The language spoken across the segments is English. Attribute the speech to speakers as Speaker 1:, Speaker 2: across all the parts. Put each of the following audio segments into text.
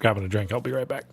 Speaker 1: grabbing a drink. I'll be right back.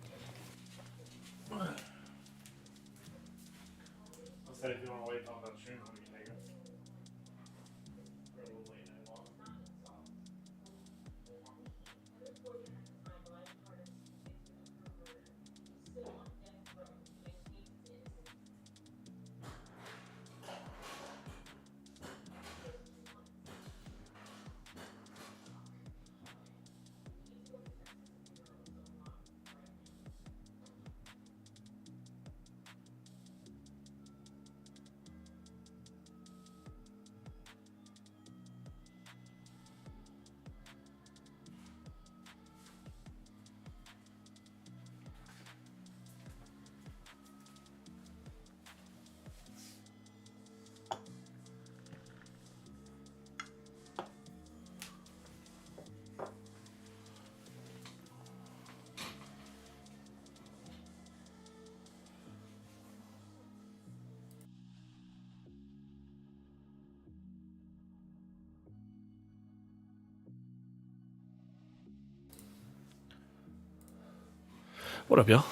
Speaker 1: What up, y'all?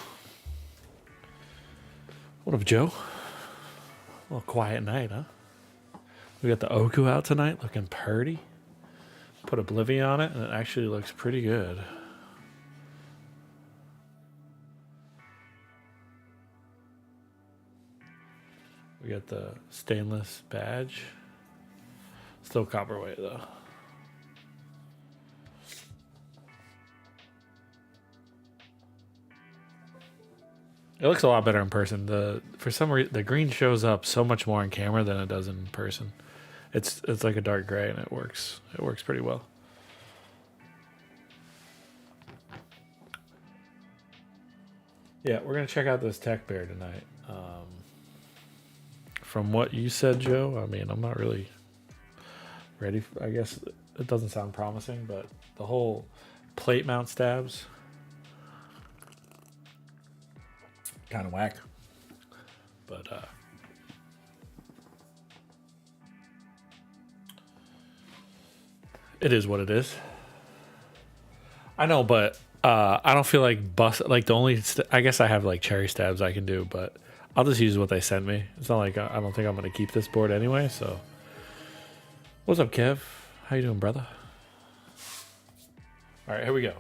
Speaker 1: What up, Joe? A little quiet night, huh? We got the Oku out tonight, looking purty. Put Oblivion on it, and it actually looks pretty good. We got the stainless badge. Still copperweight, though. It looks a lot better in person. For some reason, the green shows up so much more in camera than it does in person. It's like a dark gray, and it works. It works pretty well. Yeah, we're gonna check out this tech bear tonight. From what you said, Joe, I mean, I'm not really ready. I guess it doesn't sound promising, but the whole plate mount stabs kind of whack. But it is what it is. I know, but I don't feel like like the only I guess I have like cherry stabs I can do, but I'll just use what they send me. It's not like I don't think I'm gonna keep this board anyway. So, what's up, Kev? How you doing, brother? All right, here we go.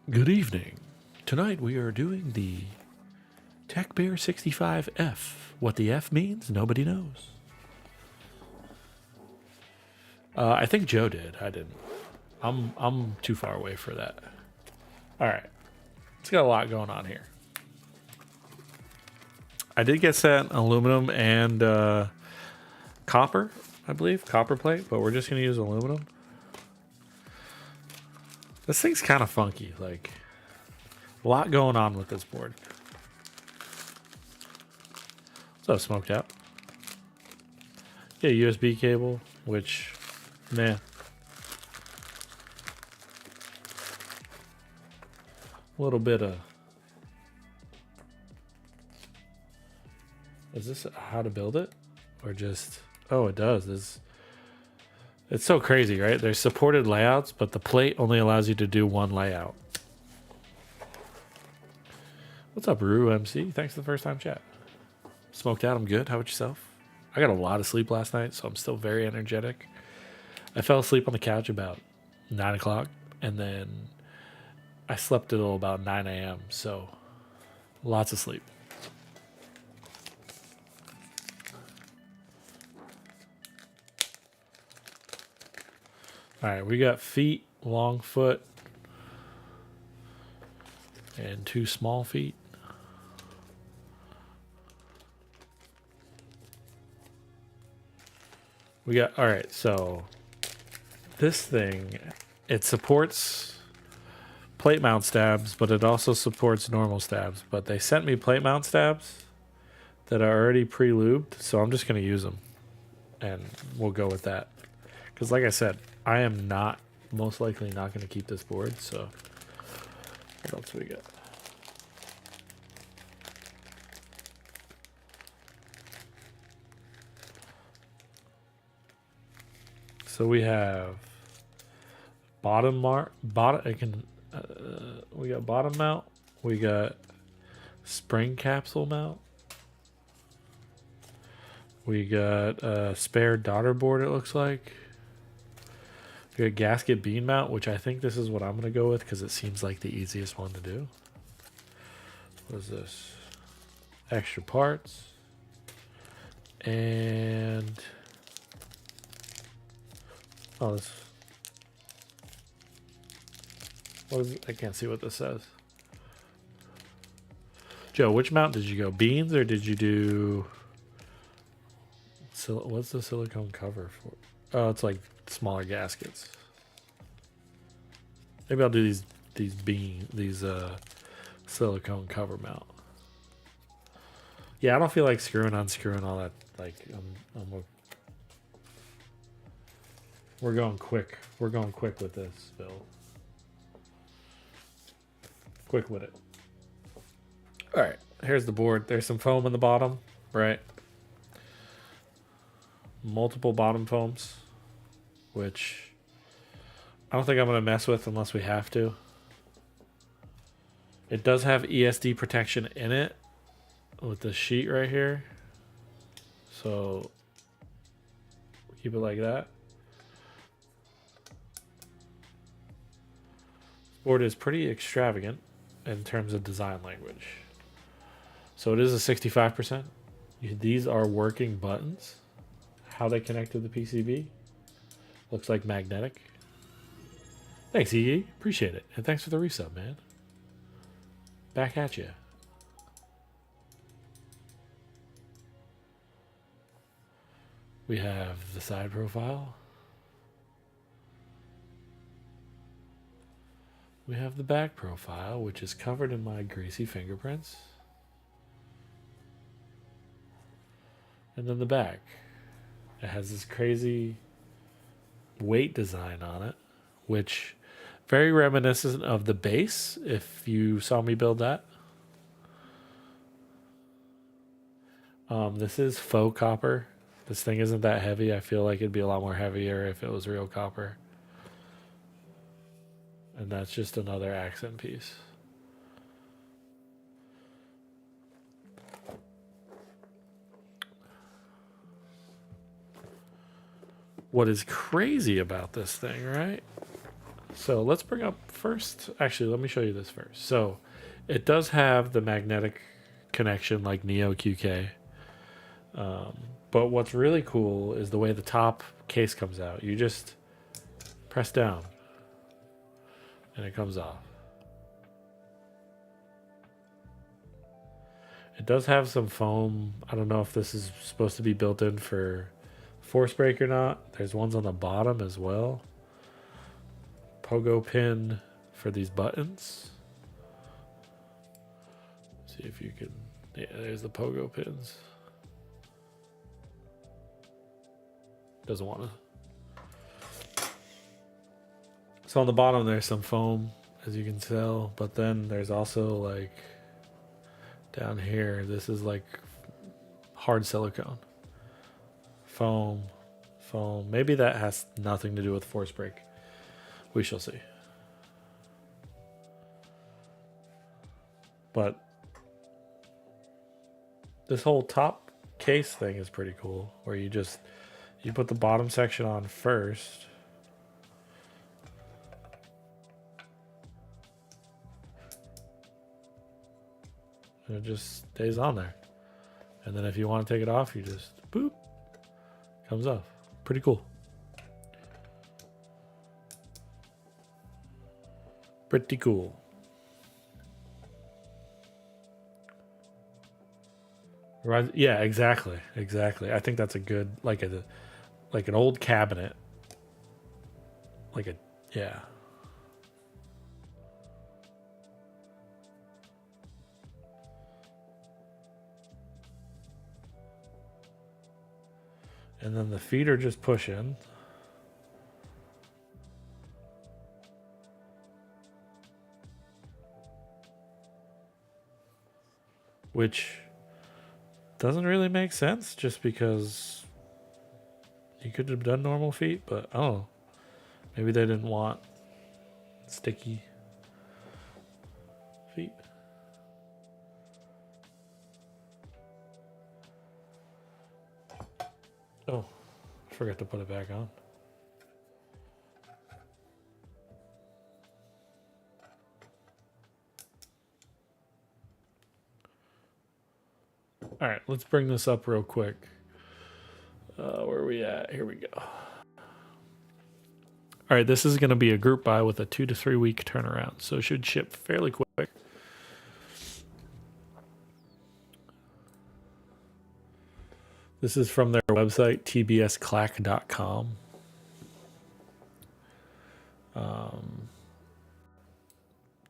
Speaker 1: Good evening. Tonight we are doing the Tech Bear 65F. What the F means, nobody knows. I think Joe did. I didn't. I'm too far away for that. All right. It's got a lot going on here. I did get sent aluminum and copper, I believe. Copper plate, but we're just going to use aluminum. This thing's kind of funky. Like, a lot going on with this board. So smoked out. Yeah, USB cable, which, man. A little bit of. Is this how to build it? Or just. Oh, it does. It's so crazy, right? There's supported layouts, but the plate only allows you to do one layout. What's up, Rue MC? Thanks for the first time chat. Smoked out, I'm good. How about yourself? I got a lot of sleep last night, so I'm still very energetic. I fell asleep on the couch about 9 o'clock, and then I slept till about 9 a.m., so lots of sleep. All right, we got feet, long foot, and 2 small feet. We got, all right, so this thing, it supports plate mount stabs, but it also supports normal stabs. But they sent me plate mount stabs that are already pre-lubed, so I'm just going to use them, and we'll go with that. Because like I said, I am most likely not going to keep this board, so what else we got? So we have bottom. It can. We got bottom mount. We got spring capsule mount. We got a spare daughter board. It looks like. We got gasket bean mount, which I think this is what I'm gonna go with because it seems like the easiest one to do. What is this? Extra parts. And oh, this. What is it? I can't see what this says. Joe, which mount did you go? Beans or did you do? What's the silicone cover for? Oh, it's like smaller gaskets. Maybe I'll do these silicone cover mount. Yeah, I don't feel like unscrewing all that. Like we're going quick. We're going quick with this build. Quick with it. All right, here's the board. There's some foam in the bottom, right? Multiple bottom foams, which I don't think I'm going to mess with unless we have to. It does have ESD protection in it with the sheet right here. So keep it like that. This board is pretty extravagant in terms of design language. So it is a 65%. These are working buttons. How they connect to the PCB looks like magnetic. Thanks, EE. Appreciate it. And thanks for the resub, man. Back at you. We have the side profile. We have the back profile, which is covered in my greasy fingerprints. And then the back. It has this crazy weight design on it, which very reminiscent of the base, if you saw me build that. This is faux copper. This thing isn't that heavy. I feel like it'd be a lot more heavier if it was real copper. And that's just another accent piece. What is crazy about this thing, right? So let's bring up first. Actually, let me show you this first. So it does have the magnetic connection like Neo QK. But what's really cool is the way the top case comes out. You just press down and it comes off. It does have some foam. I don't know if this is supposed to be built in for force brake or not. There's ones on the bottom as well. Pogo pin for these buttons. See if you can. Yeah, there's the pogo pins. Doesn't want to. So on the bottom there's some foam, as you can tell, but then there's also like down here, this is like hard silicone. Foam. Maybe that has nothing to do with force brake. We shall see. But this whole top case thing is pretty cool, where you put the bottom section on first. And it just stays on there. And then if you want to take it off, you just boop. Comes off. Pretty cool. Pretty cool. Right? Yeah, exactly. I think that's a good like an old cabinet. Yeah. And then the feet are just push in. Which doesn't really make sense just because You could have done normal feet, but I don't know. Maybe they didn't want sticky feet. Oh, I forgot to put it back on. All right, let's bring this up real quick. Where are we at? Here we go. All right, this is going to be a group buy with a 2 to 3 week turnaround, so it should ship fairly quick. This is from their website, tbsclack.com.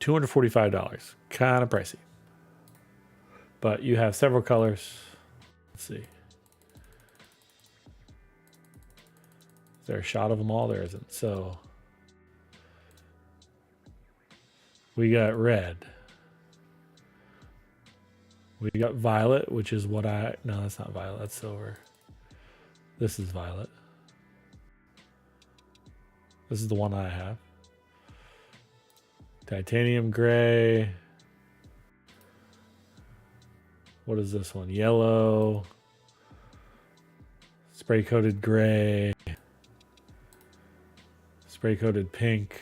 Speaker 1: $245, kind of pricey. But you have several colors. Let's see. Is there a shot of them all? There isn't. So we got red. We got violet, which is what no, that's not violet. That's silver. This is violet. This is the one I have. Titanium gray. What is this one? Yellow. Spray coated gray. Spray coated pink.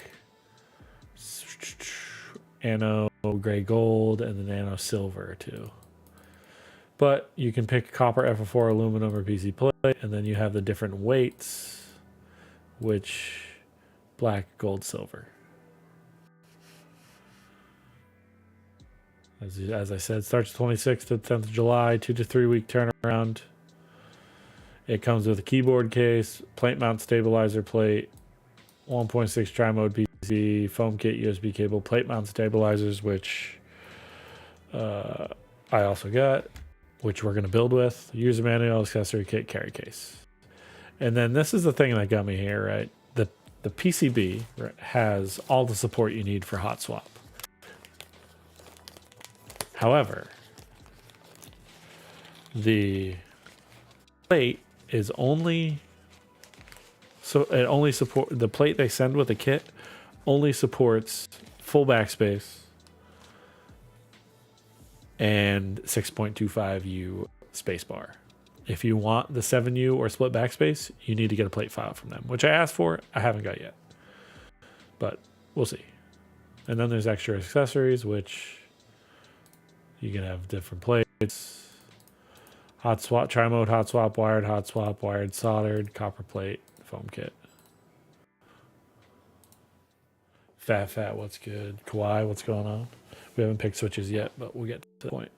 Speaker 1: Nano gray gold, and the nano silver too. But you can pick copper, FF4, aluminum, or PC plate, and then you have the different weights, which black, gold, silver. As I said, starts 26th to 10th of July, 2 to 3 week turnaround. It comes with a keyboard case, plate mount stabilizer plate, 1.6 tri-mode PC, foam kit, USB cable, plate mount stabilizers, which I also got, which we're going to build with, user manual, accessory kit, carry case. And then this is the thing that got me here, right? The PCB has all the support you need for hot swap. However, the plate is only the plate they send with the kit only supports full backspace and 6.25U spacebar. If you want the 7U or split backspace, you need to get a plate file from them, which I asked for. I haven't got yet, but we'll see. And then there's extra accessories, which you can have different plates, hot swap, tri-mode, hot swap, wired, soldered, copper plate, foam kit. Fat, what's good? Kawhi, what's going on? We haven't picked switches yet, but we'll get to the point.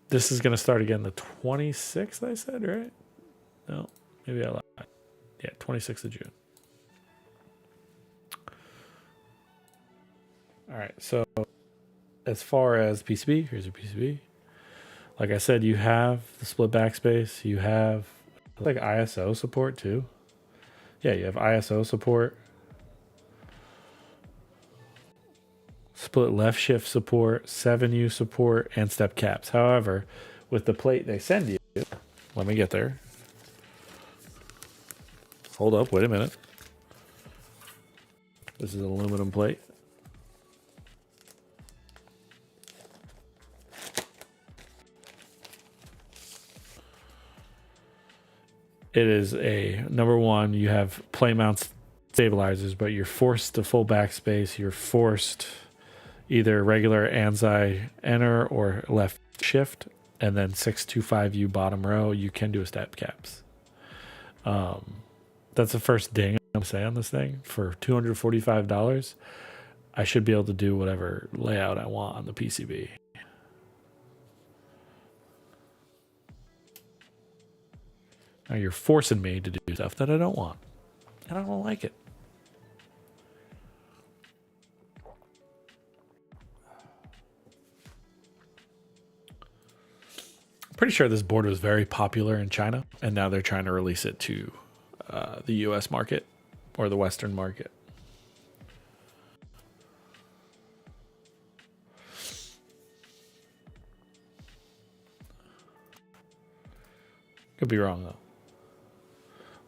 Speaker 1: This is going to start again the 26th, I said, right? No, maybe I lied. Yeah, 26th of June. All right, so as far as PCB, here's your PCB. Like I said, you have the split backspace. You have like ISO support too. Yeah, you have ISO support. Split left shift support, 7U support, and step caps. However, with the plate they send you, let me get there. Hold up, wait a minute. This is an aluminum plate. It is a number one, you have plate mount stabilizers, but you're forced to full backspace. You're forced either regular ANSI enter or left shift, and then 625U bottom row. You can do a step caps. That's the first ding I'm saying on this thing. For $245, I should be able to do whatever layout I want on the PCB. Now you're forcing me to do stuff that I don't want, and I don't like it. Pretty sure this board was very popular in China, and now they're trying to release it to the US market or the Western market. Could be wrong though.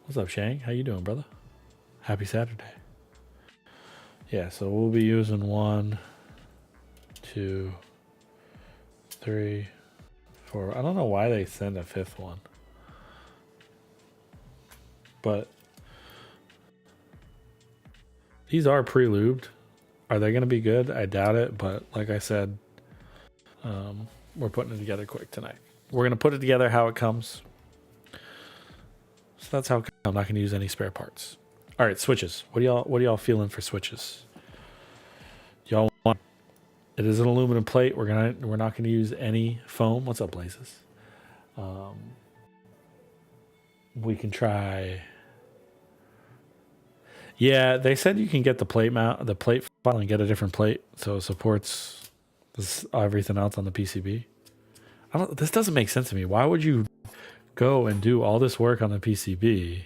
Speaker 1: What's up, Shang? How you doing, brother? Happy Saturday. Yeah, so we'll be using 1, 2, 3, 4. I don't know why they send a 5th one. But these are pre-lubed. Are they going to be good? I doubt it, but like I said, we're putting it together quick tonight. We're going to put it together how it comes. So that's how I'm not going to use any spare parts. All right, switches. What are y'all feeling for switches? Y'all want? It is an aluminum plate. We're not going to use any foam. What's up, Blazes? We can try. Yeah, they said you can get the plate file and get a different plate so it supports everything else on the PCB. This doesn't make sense to me. Why would you go and do all this work on the PCB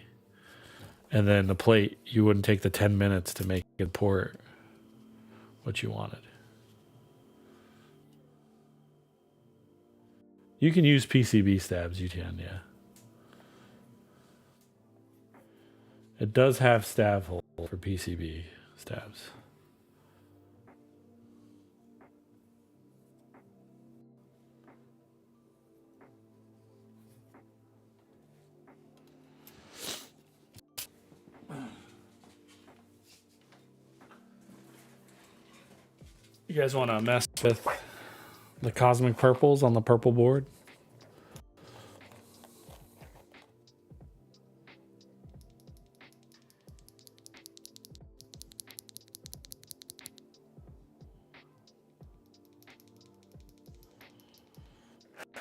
Speaker 1: and then the plate, you wouldn't take the 10 minutes to make it port what you wanted? You can use PCB stabs, you can, yeah. It does have stab hole for PCB stabs. You guys want to mess with the cosmic purples on the purple board?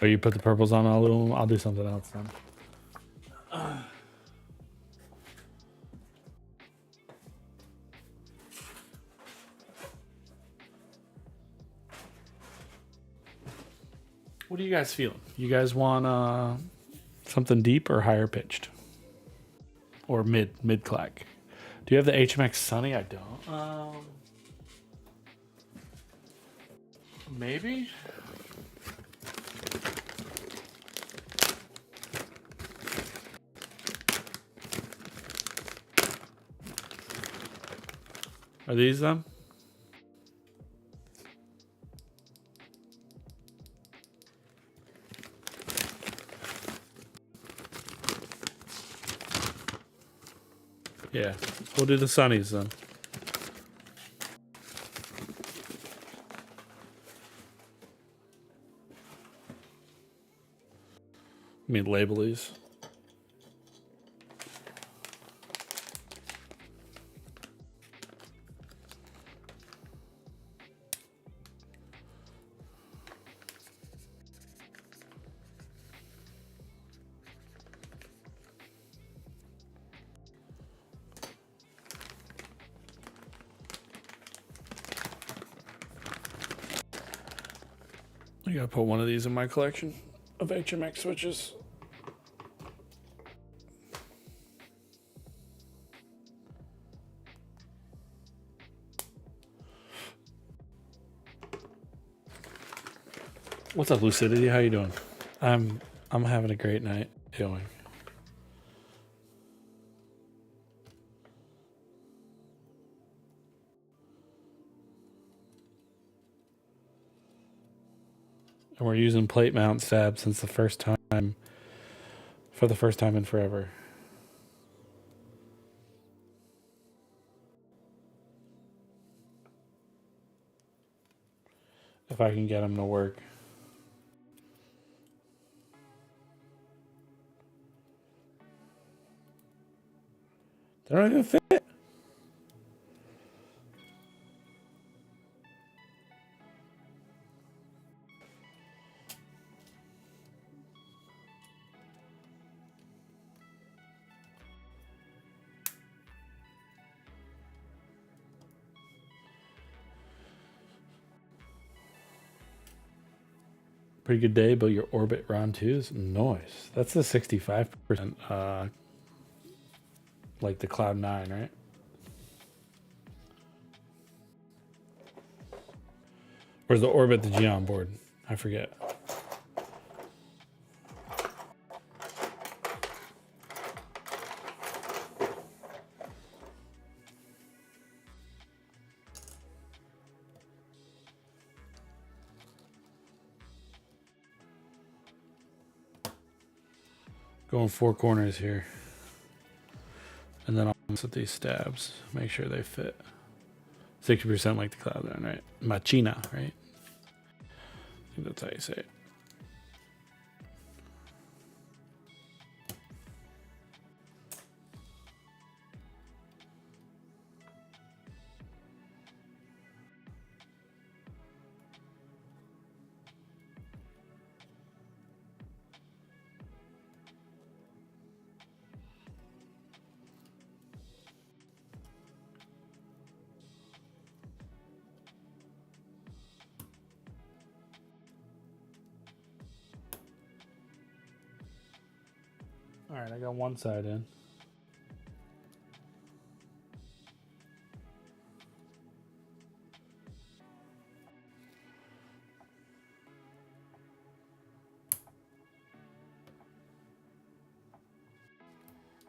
Speaker 1: Or you put the purples on all of them? I'll do something else then. What are you guys feeling? You guys want something deep or higher pitched? Or mid clack? Do you have the HMX Sunny? I don't. Maybe? Are these them? Yeah, we'll do the sunnies then. I mean, label these. I gotta put one of these in my collection of HMX switches. What's up, Lucidity? How you doing? I'm having a great night doing. And we're using plate mount stabs for the first time in forever. If I can get them to work. They don't even fit. Pretty good day, but your orbit round 2 is nice. That's the 65%, like the Cloud 9, right? Where's the orbit the Geon board? I forget. Going 4 corners here. And then I'll mess with these stabs. Make sure they fit. 60% like the cloud then, right? Machina, right? I think that's how you say it. All right, I got one side in.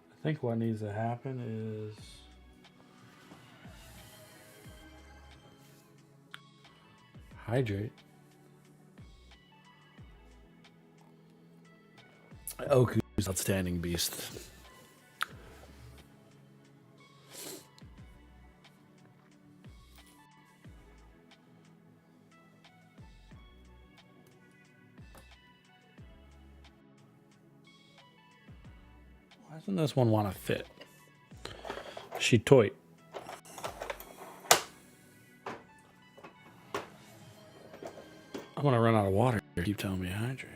Speaker 1: I think what needs to happen is hydrate. Oku's outstanding beast. Why doesn't this one want to fit? She toy. I'm gonna run out of water. Keep telling me to hydrate.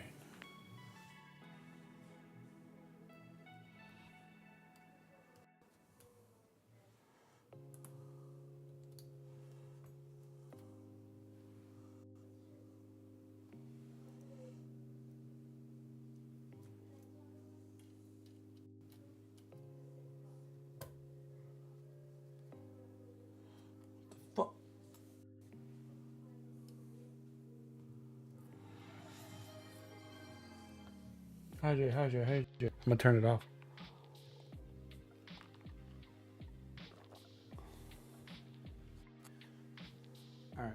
Speaker 1: Hydrate. I'm gonna turn it off. All right.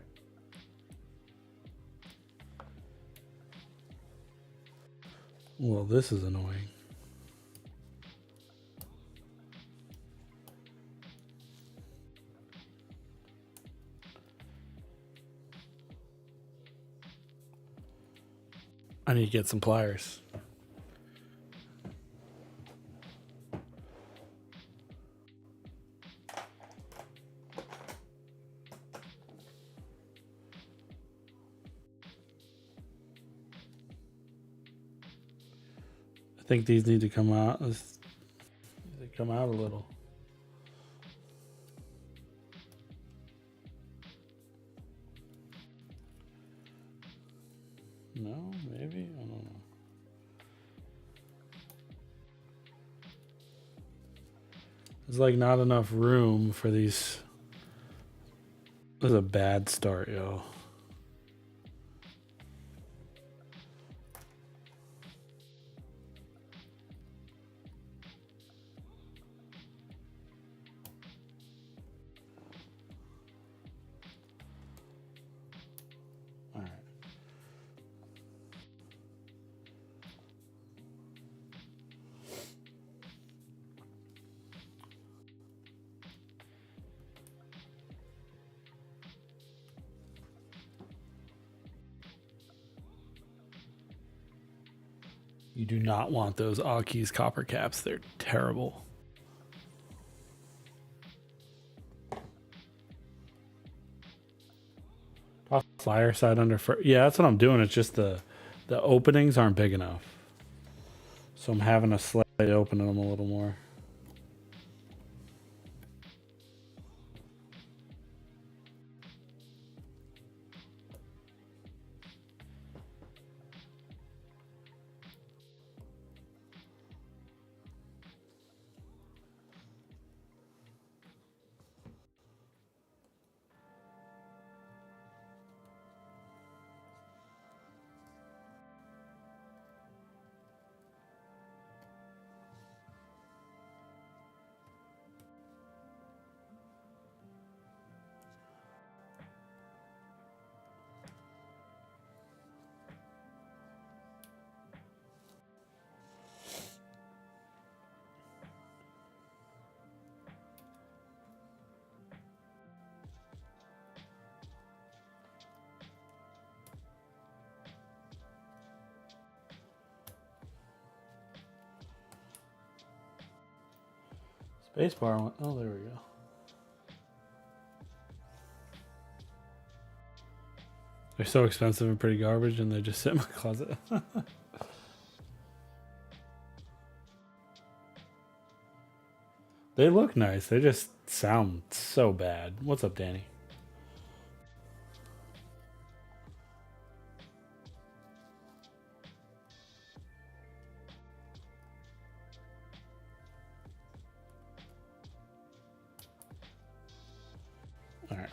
Speaker 1: Well, this is annoying. I need to get some pliers. I think these need to come out. They come out a little. No, maybe? I don't know. There's like not enough room for these. This is a bad start, yo. All right. You do not want those Aki's copper caps. They're terrible. Flyer side under first. Yeah, that's what I'm doing. It's just the openings aren't big enough. So I'm having to slightly open them a little more. Base bar one. Oh, there we go. They're so expensive and pretty garbage, and they just sit in my closet. They look nice. They just sound so bad. What's up, Danny? All right.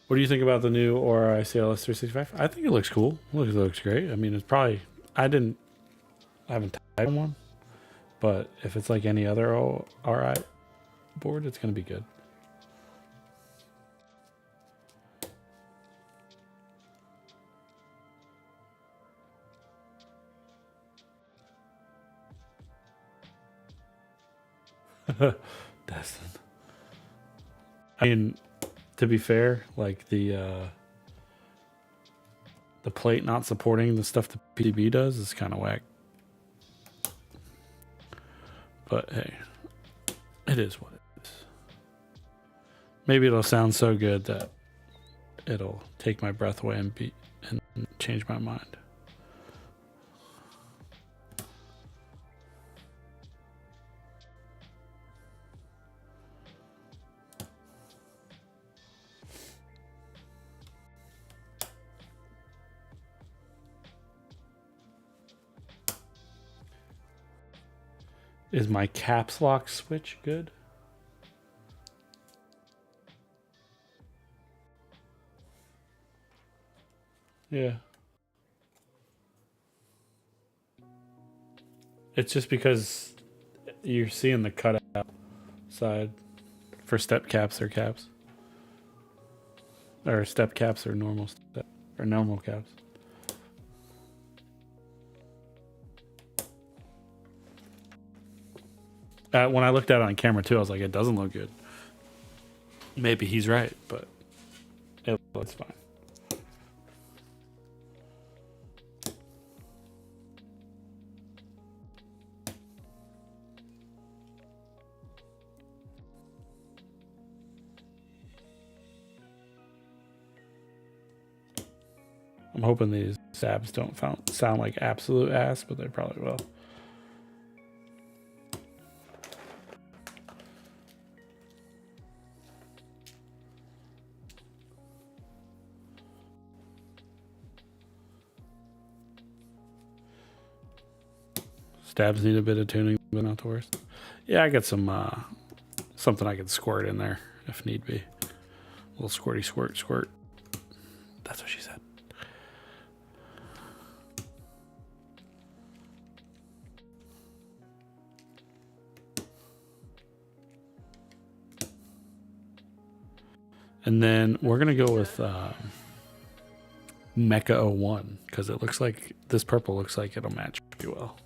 Speaker 1: What do you think about the new Aura ICLS 365? I think it looks cool. It looks great. I mean, it's probably I haven't tried one, but if it's like any other RI board, it's gonna be good. Destin. I mean, to be fair, like the plate not supporting the stuff the PCB does is kind of whack. But hey, it is what it is. Maybe it'll sound so good that it'll take my breath away and change my mind. Is my caps lock switch good? Yeah. It's just because you're seeing the cutout side for step caps or caps. Or step caps or normal step or normal caps. When I looked at it on camera too, I was like, it doesn't look good. Maybe he's right, but it looks fine. I'm hoping these stabs don't sound like absolute ass, but they probably will. Stabs need a bit of tuning, but not the worst. Yeah, I got some something I can squirt in there if need be. A little squirty squirt. That's what she said. And then we're gonna go with Mecha 01 because it looks like this purple looks like it'll match pretty well.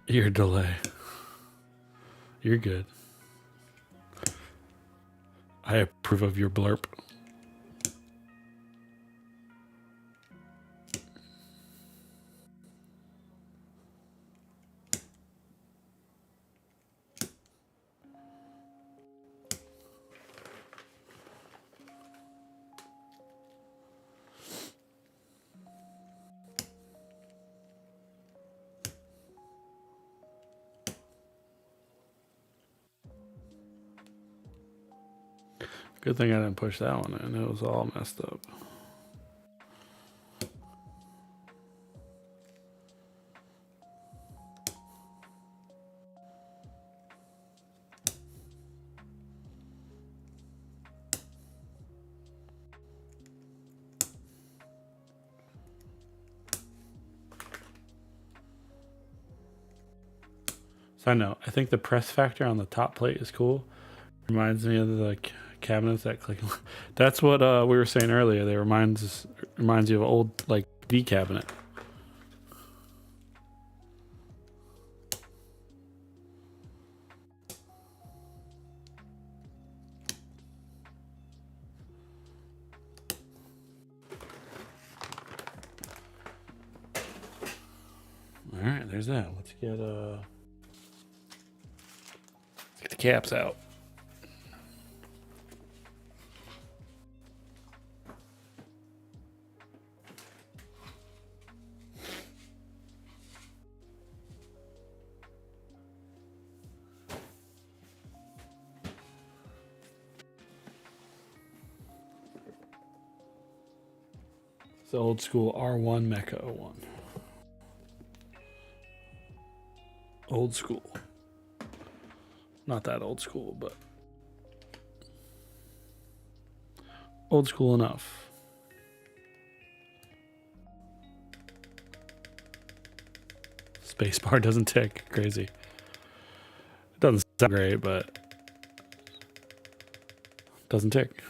Speaker 1: Your delay. You're good. I approve of your blurp. Good thing I didn't push that one in. It was all messed up. So I know, I think the press factor on the top plate is cool. Reminds me of the cabinets that click. That's what we were saying earlier. They reminds you of an old like D cabinet. All right, there's that. Let's get the caps out. It's the old school R1 Mecha 01. Old school. Not that old school, but old school enough. Spacebar doesn't tick. Crazy. It doesn't sound great, but doesn't tick.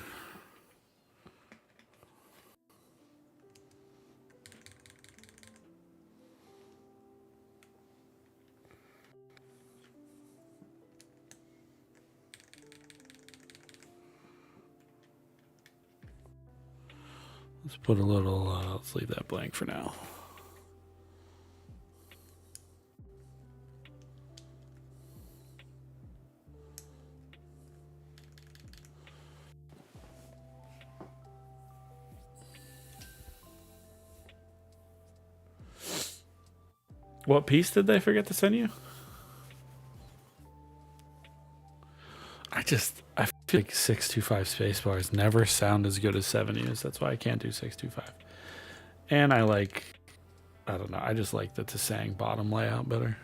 Speaker 1: Let's put a little, let's leave that blank for now. What piece did they forget to send you? I feel like 625 spacebars never sound as good as 7Us. That's why I can't do 625. And I don't know, I just like the Tsang bottom layout better.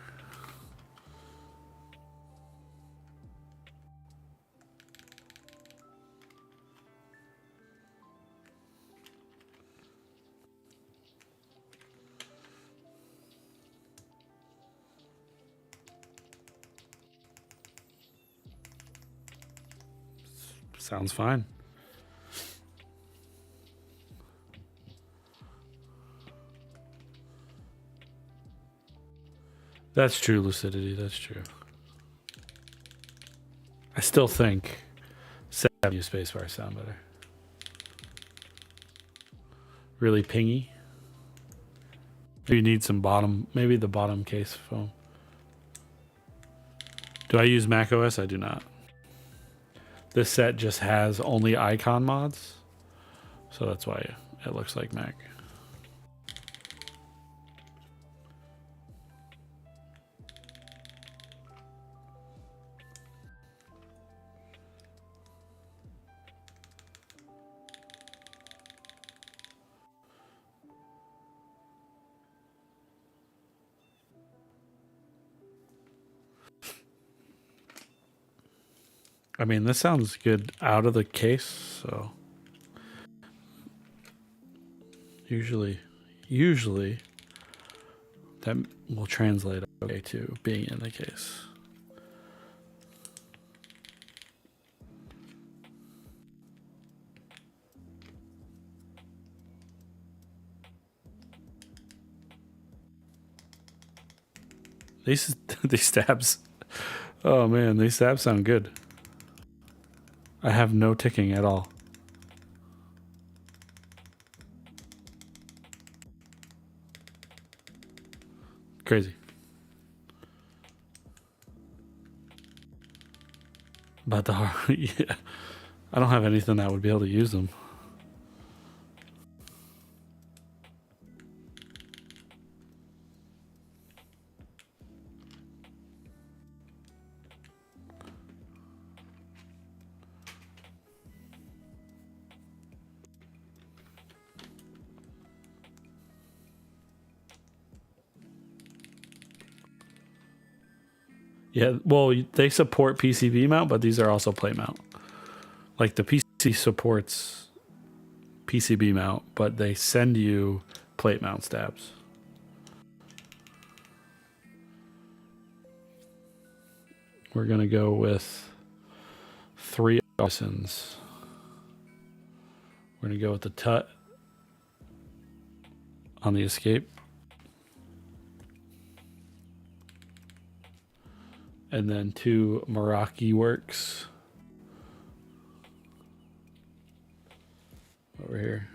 Speaker 1: Sounds fine. That's true, Lucidity. That's true. I still think 7U spacebars sound better. Really pingy. You need some maybe the bottom case foam. Do I use macOS? I do not. This set just has only icon mods, so that's why it looks like Mac. I mean, this sounds good out of the case, so usually that will translate okay to being in the case. These stabs, oh man, these stabs sound good. I have no ticking at all. Crazy. But yeah, I don't have anything that would be able to use them. Yeah, well, they support PCB mount, but these are also plate mount. Like the PC supports PCB mount, but they send you plate mount stabs. We're going to go with 3 artisans. We're going to go with the Tut on the escape. And then 2 Meraki works over here.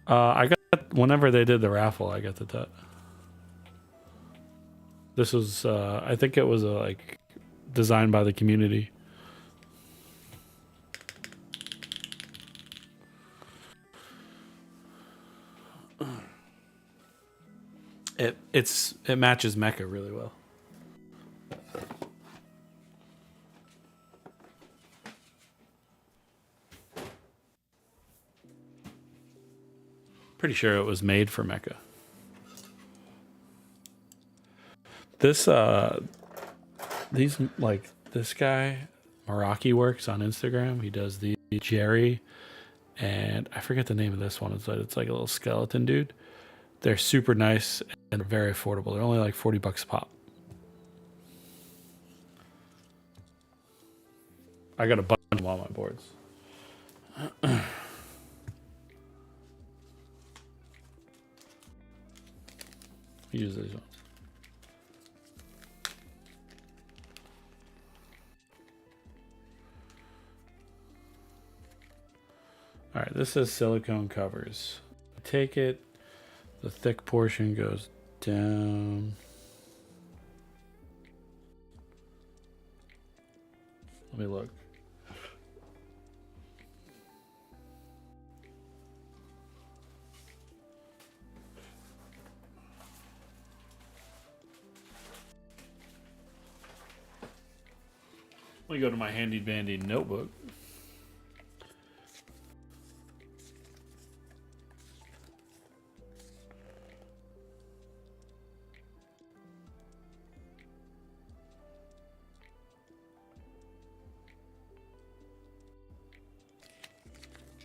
Speaker 1: I got, whenever they did the raffle, I got the Tut. This was, I think it was like designed by the community. It matches Mecha really well. Pretty sure it was made for Mecha. This these, like, this guy Meraki works on Instagram. He does the Jerry, and I forget the name of this one. It's like a little skeleton dude. They're super nice and very affordable. They're only like $40 a pop. I got a bunch of them on my boards. Use these ones. All right, this says silicone covers. Take it. The thick portion goes down. Let me look. Let me go to my handy dandy notebook.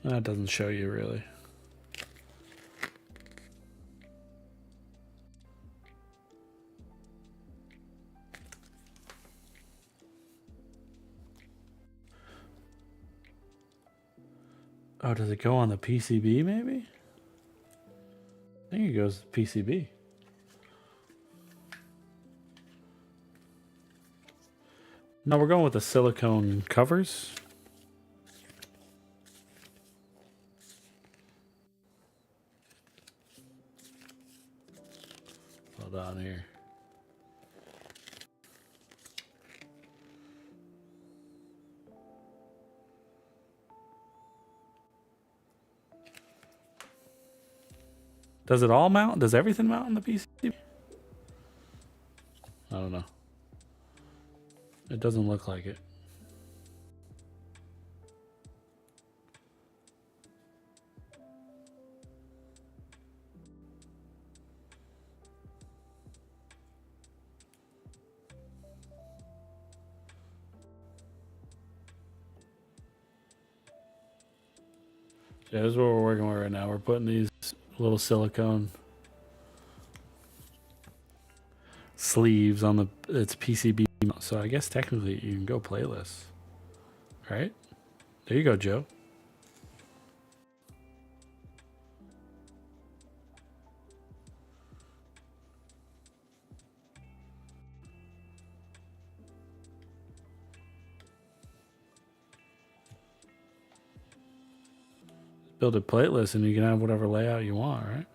Speaker 1: That doesn't show you really. Oh, does it go on the PCB maybe? I think it goes PCB. No, we're going with the silicone covers. Hold on here. Does it all mount? Does everything mount on the PCB? I don't know. It doesn't look like it. Yeah, this is what we're working with right now. We're putting these little silicone sleeves on the it's PCB, so I guess technically you can go playlist, right? There you go, Joe. Build a playlist and you can have whatever layout you want, right?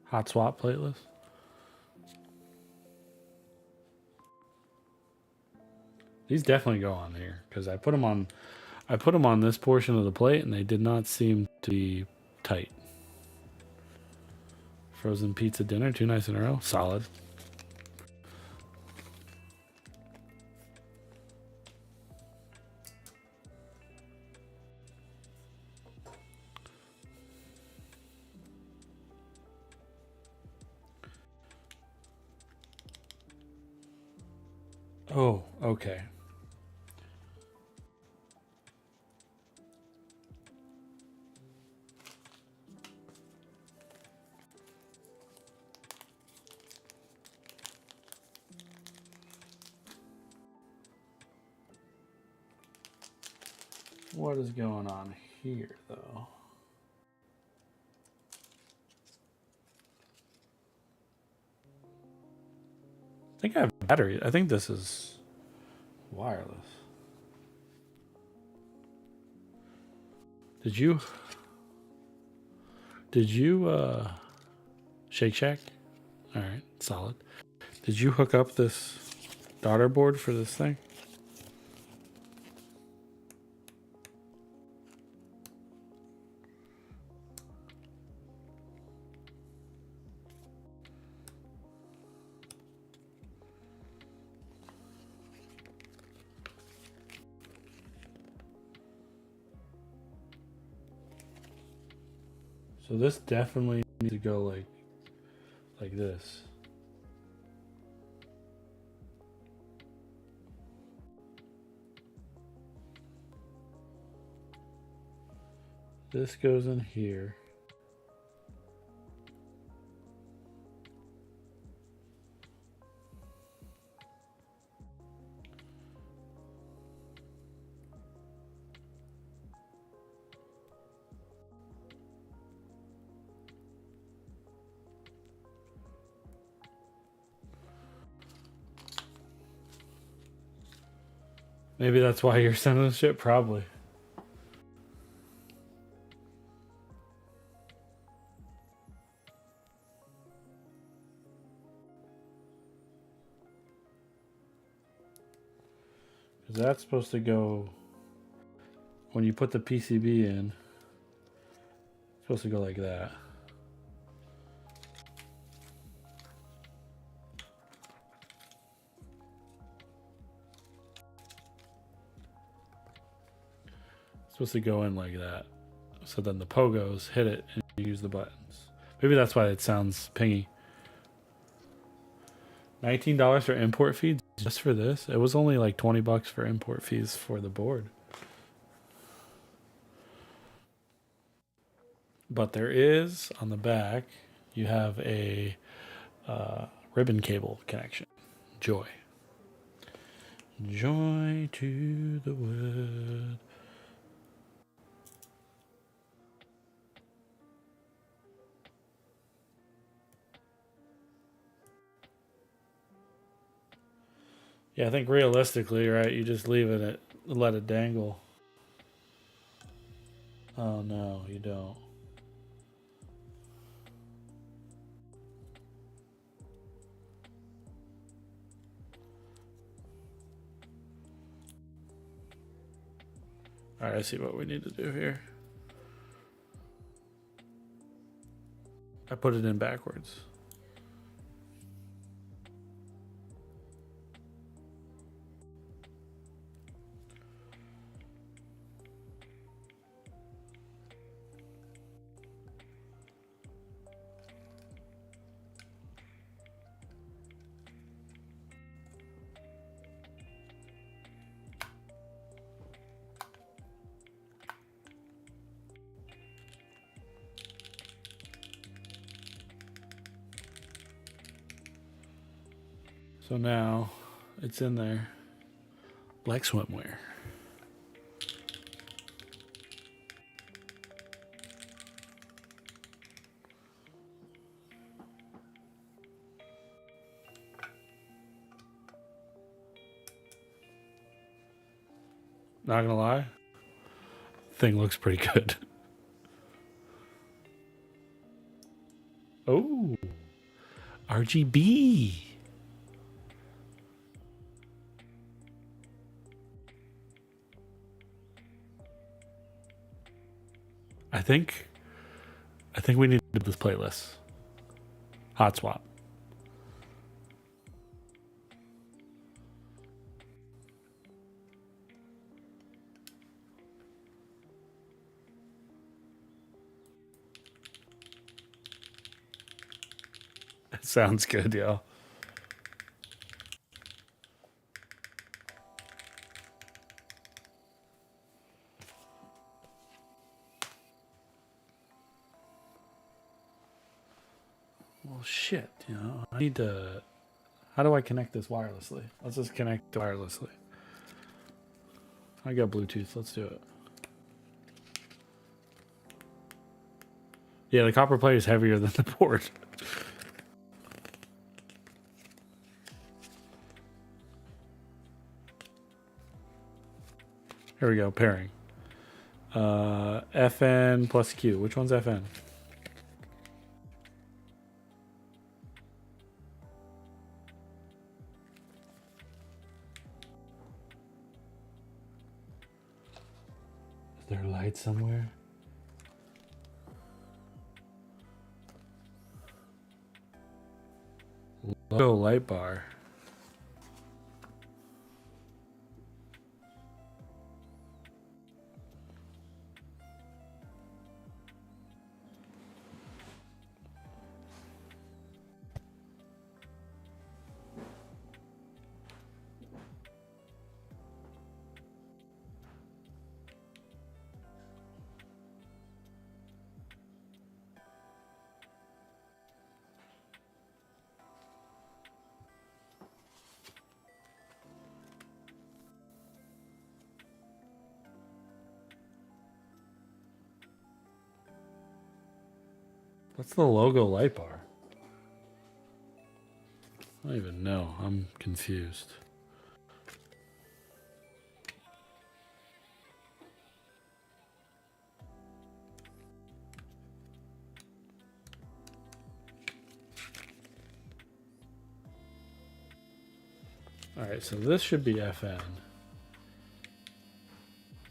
Speaker 1: Hot swap playlist. These definitely go on here because I put them on this portion of the plate and they did not seem to be tight. Frozen pizza dinner, 2 nights in a row, solid. Oh, okay. What is going on here, though? I think I have battery. I think this is wireless. Did you Shake Shack? All right, solid. Did you hook up this daughter board for this thing? So this definitely needs to go like this. This goes in here. Maybe that's why you're sending this shit. Probably. Because that's supposed to go when you put the PCB in. It's supposed to go like that. It's supposed to go in like that. So then the pogos hit it and you use the buttons. Maybe that's why it sounds pingy. $19 for import fees just for this? It was only like $20 for import fees for the board. But there is on the back, you have a ribbon cable connection. Joy. Joy to the world. Yeah, I think realistically, right, you just leave it let it dangle. Oh no, you don't. All right, I see what we need to do here. I put it in backwards. So now it's in there like swimwear. Not gonna lie, thing looks pretty good. Oh, RGB. I think we need to do this playlist. Hot swap. Sounds good, y'all. shit, you know, I need to. How do I connect this wirelessly? Let's just connect wirelessly. I got Bluetooth. Let's do it. Yeah, the copper plate is heavier than the board. Here we go, pairing. FN plus Q. Which one's FN? Is there a light somewhere? Logo light bar. What's the logo light bar? I don't even know. I'm confused. All right, so this should be FN.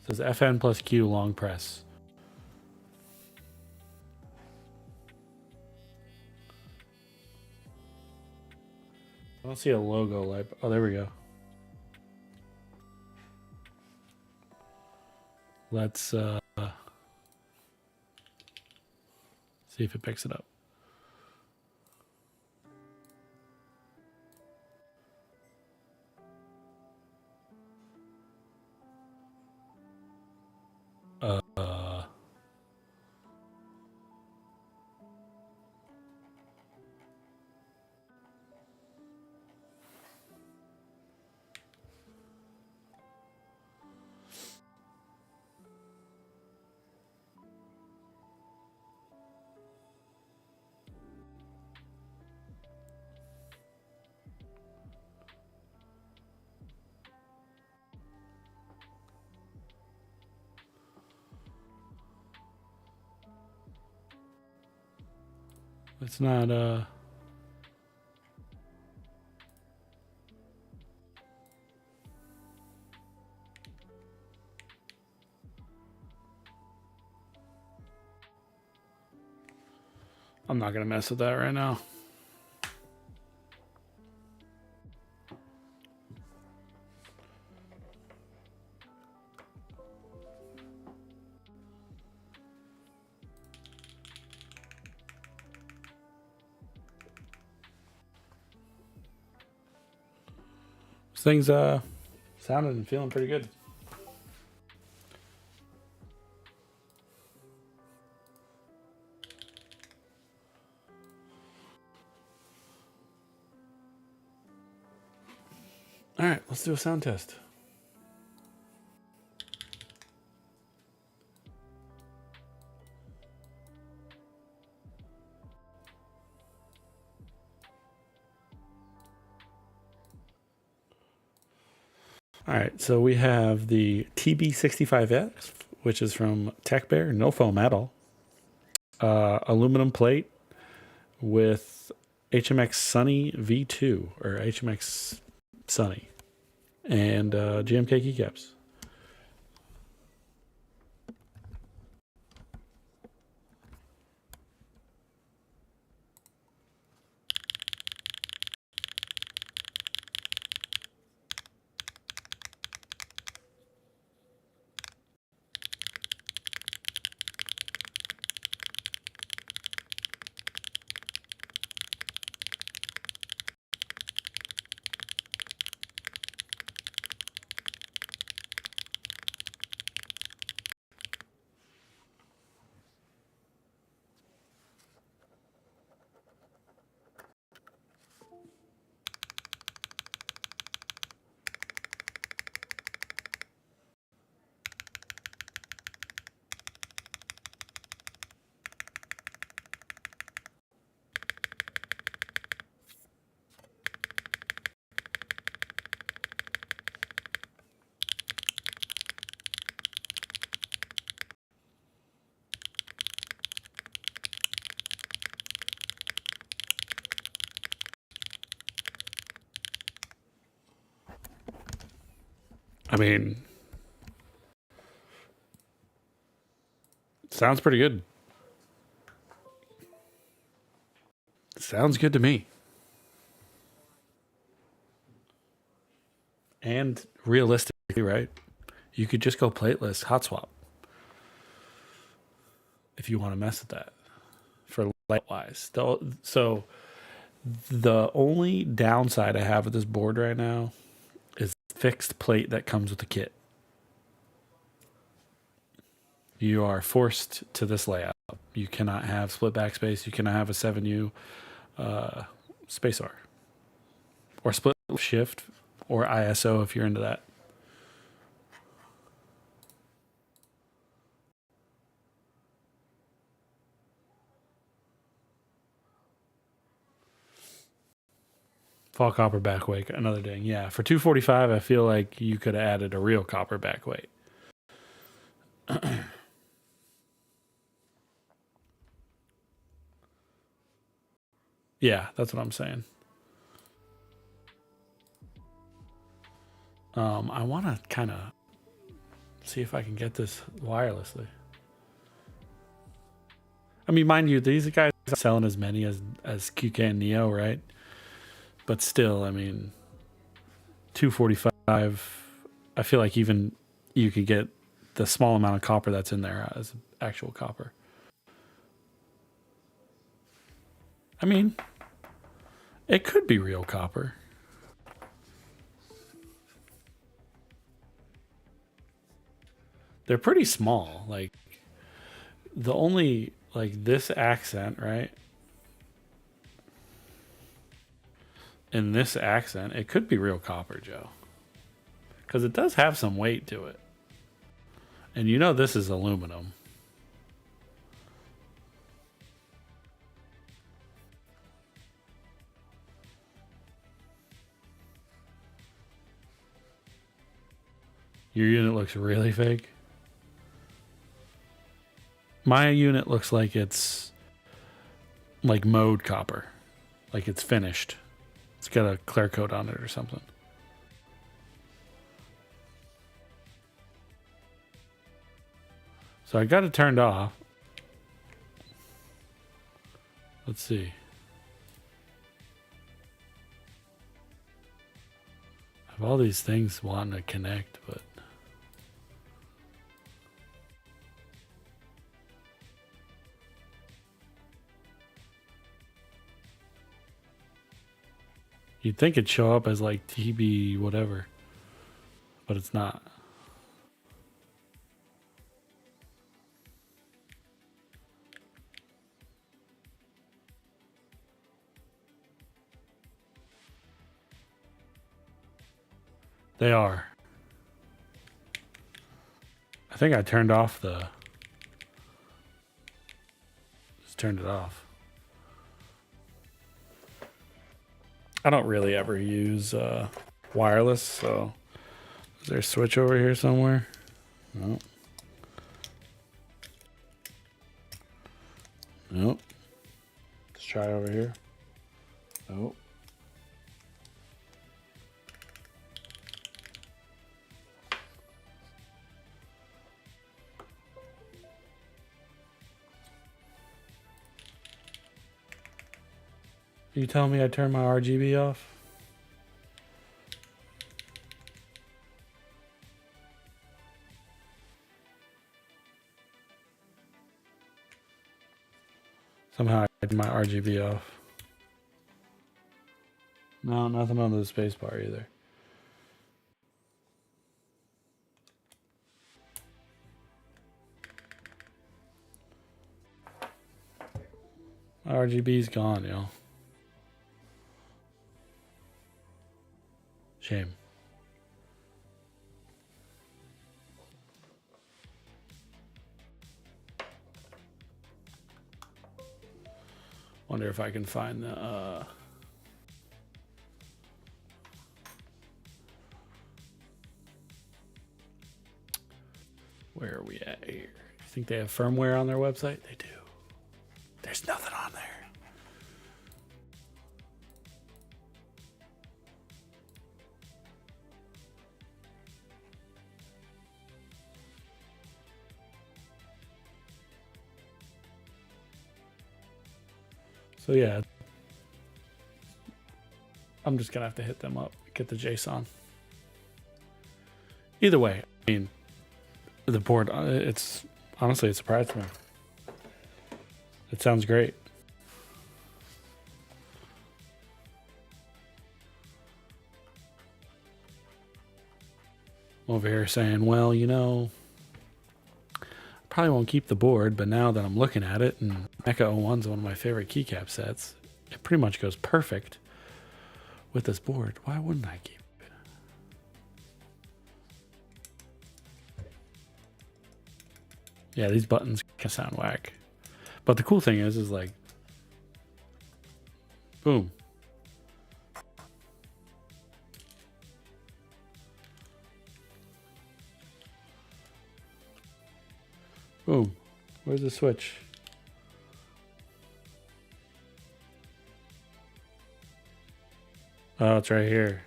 Speaker 1: It says FN plus Q long press. I don't see a logo light. Oh, there we go. Let's see if it picks it up. It's not I'm not gonna mess with that right now. Things sounded and feeling pretty good. All right, let's do a sound test. All right, so we have the TB65F, which is from Tech Bear, no foam at all. Aluminum plate with HMX Sunny V2 or HMX Sunny and GMK keycaps. I mean, sounds pretty good. Sounds good to me. And realistically, right? You could just go plateless hot swap if you want to mess with that for light wise. So the only downside I have with this board right now is fixed plate that comes with the kit. You are forced to this layout. You cannot have split backspace. You cannot have a 7U spacebar or split shift or ISO if you're into that. Fall copper back weight, another ding. Yeah, for 245, I feel like you could have added a real copper back weight. Yeah, that's what I'm saying. I want to kind of see if I can get this wirelessly. I mean, mind you, these guys are selling as many as QK and Neo, right? But still, I mean, 245. I feel like even you could get the small amount of copper that's in there as actual copper. I mean, it could be real copper. They're pretty small. Like the only like this accent, right? In this accent, it could be real copper, Joe. Because it does have some weight to it. And you know this is aluminum. Your unit looks really fake. My unit looks like it's like mode copper. Like it's finished. It's got a clear coat on it or something. So I got it turned off. Let's see. I have all these things wanting to connect, but you'd think it'd show up as like TB whatever, but it's not. They are. I think I turned off the... Just turned it off. I don't really ever use wireless, so... Is there a switch over here somewhere? No. Nope. Let's try over here. Nope. You telling me I turned my RGB off? Somehow I turned my RGB off. No, nothing on the spacebar either. My RGB's gone, yo. Shame. Wonder if I can find the where are we at here? You think they have firmware on their website? They do. There's nothing on there. So yeah, I'm just gonna have to hit them up, get the JSON. Either way, I mean, the board, it's honestly, it surprised me. It sounds great. Over here saying, well, you know, probably won't keep the board, but now that I'm looking at it, and Mecha 01 is one of my favorite keycap sets, it pretty much goes perfect with this board. Why wouldn't I keep it? Yeah, these buttons can sound whack. But the cool thing is like, boom. Boom. Where's the switch? Oh, it's right here.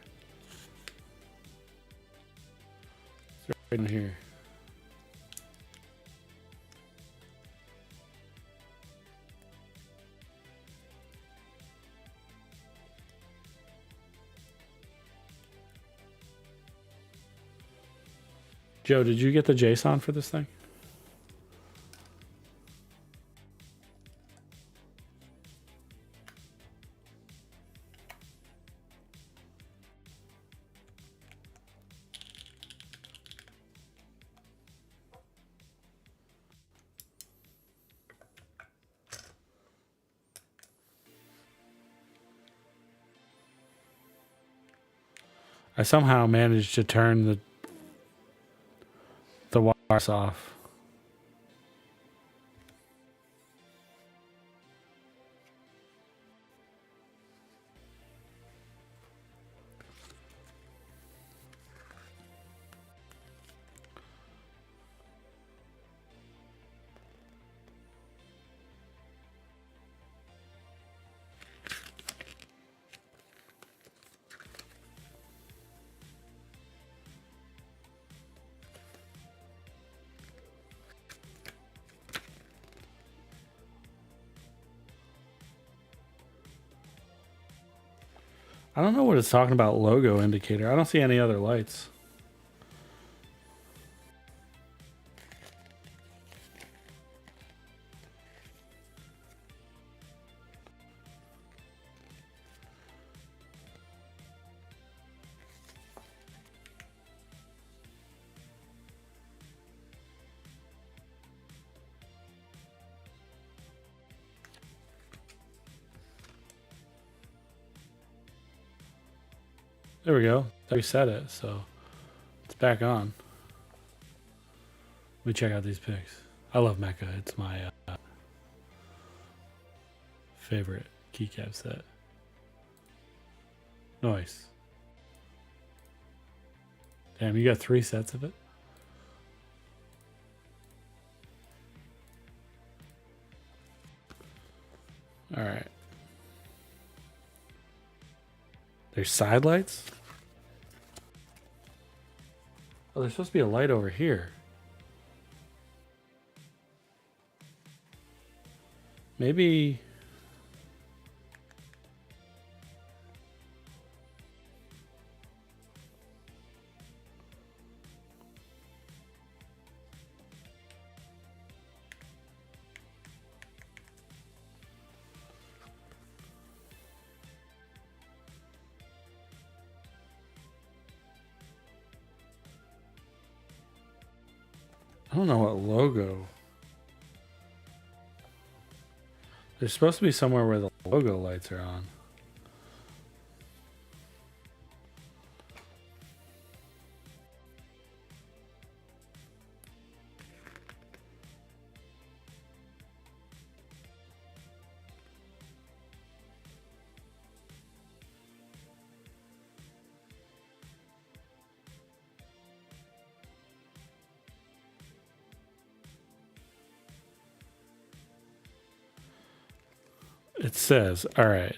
Speaker 1: It's right in here. Joe, did you get the JSON for this thing? I somehow managed to turn the wires off. I don't know what it's talking about logo indicator. I don't see any other lights. There we go. That reset it, so it's back on. Let me check out these pics. I love Mecha. It's my favorite keycap set. Nice. Damn, you got 3 sets of it? All right. There's side lights? Oh, there's supposed to be a light over here. Maybe... I don't know what logo. There's supposed to be somewhere where the logo lights are on. It says, all right,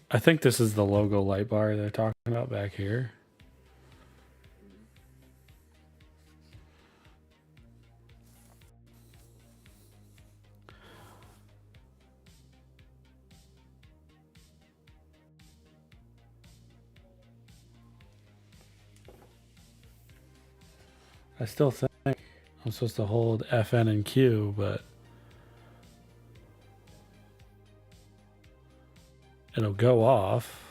Speaker 1: I think this is the logo light bar they're talking about back here. I still think I'm supposed to hold FN and Q, but it'll go off.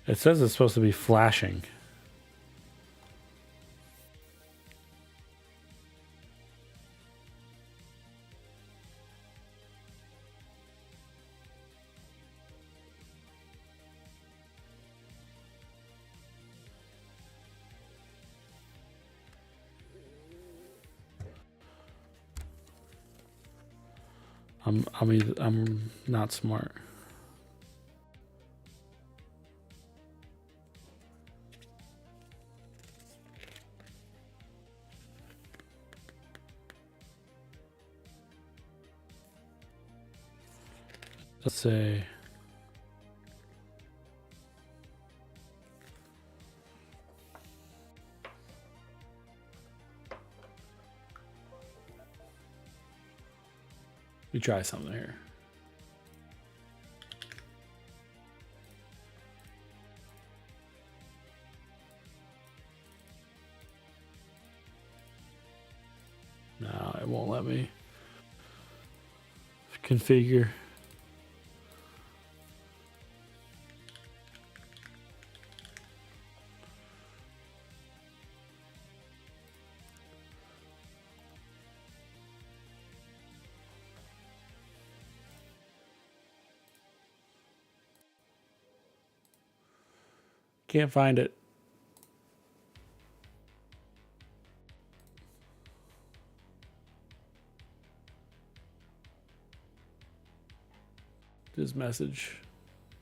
Speaker 1: It says it's supposed to be flashing. I'm not smart. Let's say we try something here. No, it won't let me configure. Can't find it. Just message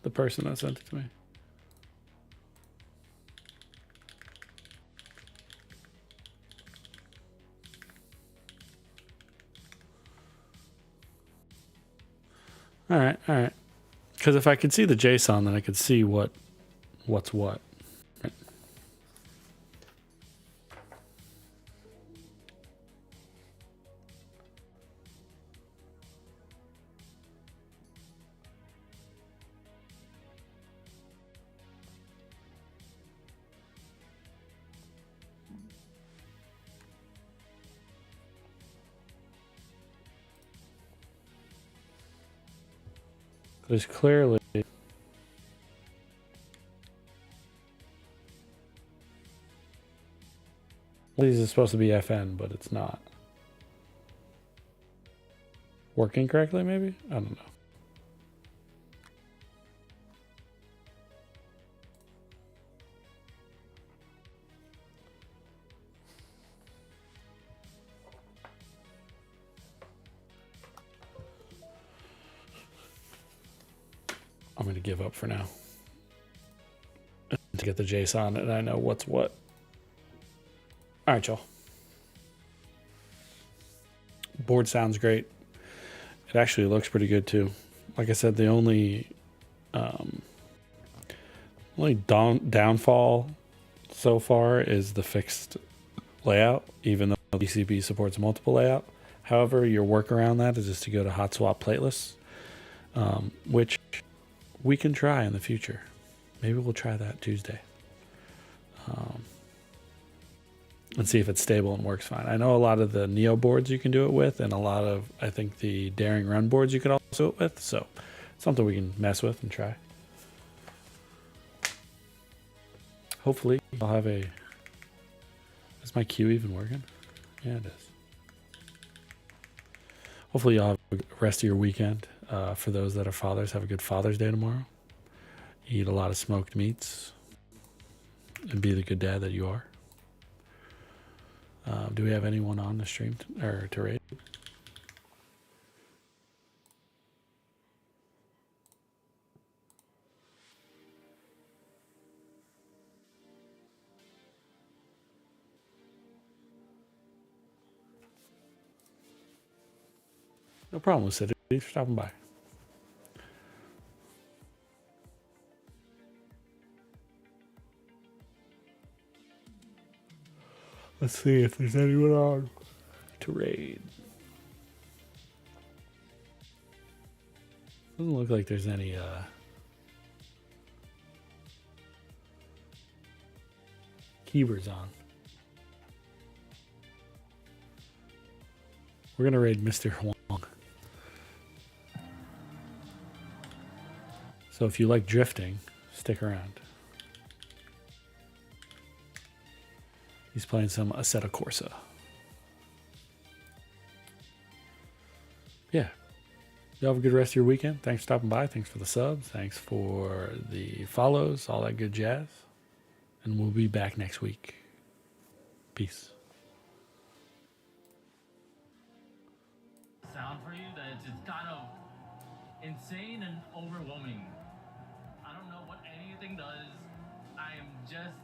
Speaker 1: the person that sent it to me. All right. Because if I could see the JSON, then I could see what's what. Right. There's clearly these is supposed to be FN, but it's not working correctly. Maybe, I don't know. I'm going to give up for now to get the JSON, and I know what's what. All right, y'all. Board sounds great. It actually looks pretty good too. Like I said, the only downfall so far is the fixed layout, even though DCP supports multiple layout. However, your workaround that is just to go to hot swap plateless, which we can try in the future. Maybe we'll try that Tuesday. And see if it's stable and works fine. I know a lot of the Neo boards you can do it with, and a lot of, I think, the Daring Run boards you could also do it with. So something we can mess with and try. Hopefully I'll have a... Is my queue even working? Yeah, it is. Hopefully you'll have the rest of your weekend. For those that are fathers, have a good Father's Day tomorrow. Eat a lot of smoked meats. And be the good dad that you are. Do we have anyone on the stream to raid? No problem, Lucidity. Thanks for stopping by. Let's see if there's anyone on to raid. Doesn't look like there's any keepers on. We're gonna raid Mr. Huang. So if you like drifting, stick around. He's playing some Assetto Corsa. Yeah. You have a good rest of your weekend. Thanks for stopping by. Thanks for the subs. Thanks for the follows, all that good jazz. And we'll be back next week. Peace.
Speaker 2: Sound for you that it's just kind of insane and overwhelming. I don't know what anything does. I am just